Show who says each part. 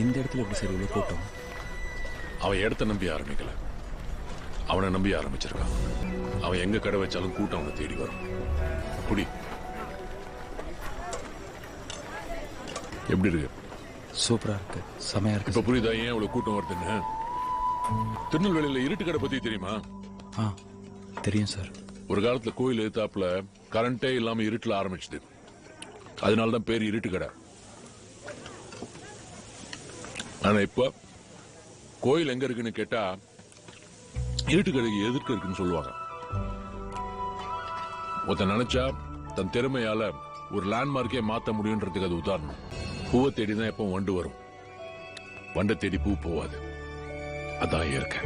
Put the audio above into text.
Speaker 1: இந்த இடத்துல எப்படி சார் இவ்வளவு கூட்டம்?
Speaker 2: அவன் இடத்த நம்பி ஆரம்பிக்கல, அவனை நம்பி ஆரம்பிச்சிருக்கான். அவன் எங்க கடை வச்சாலும் கூட்டம் அவனை தேடி வரும். குடி. எப்படி இருக்கு?
Speaker 1: சூப்பரா இருக்கு, செமையா இருக்கு.
Speaker 2: இப்ப புரியுதா ஏன் இவ்வளவு கூட்டம் வருதுன்னு? திருநெல்வேலியில இருட்டு கடை பத்தி தெரியுமா?
Speaker 1: தெரியும் சார்.
Speaker 2: ஒரு காலத்துல கோயில் எதிர்த்தாப்புல கரண்டே இல்லாம இருட்டுல ஆரம்பிச்சது. அதனாலதான் பேர் இருட்டு கடை. ஆனா இப்ப கோயில் எங்க இருக்குன்னு கேட்டா இருட்டு கடைக்கு எதிர்க்க இருக்குன்னு சொல்லுவாங்க. ஒருத்தன் நினைச்சா தன் திறமையால ஒரு லேண்ட்மார்க்கே மாத்த முடியும்ன்றதுக்கு அது உதாரணம். பூவை தேடிதான் எப்பவும் வண்டு வரும், வண்டை தேடி பூ போவாது. அதான் இயற்கை.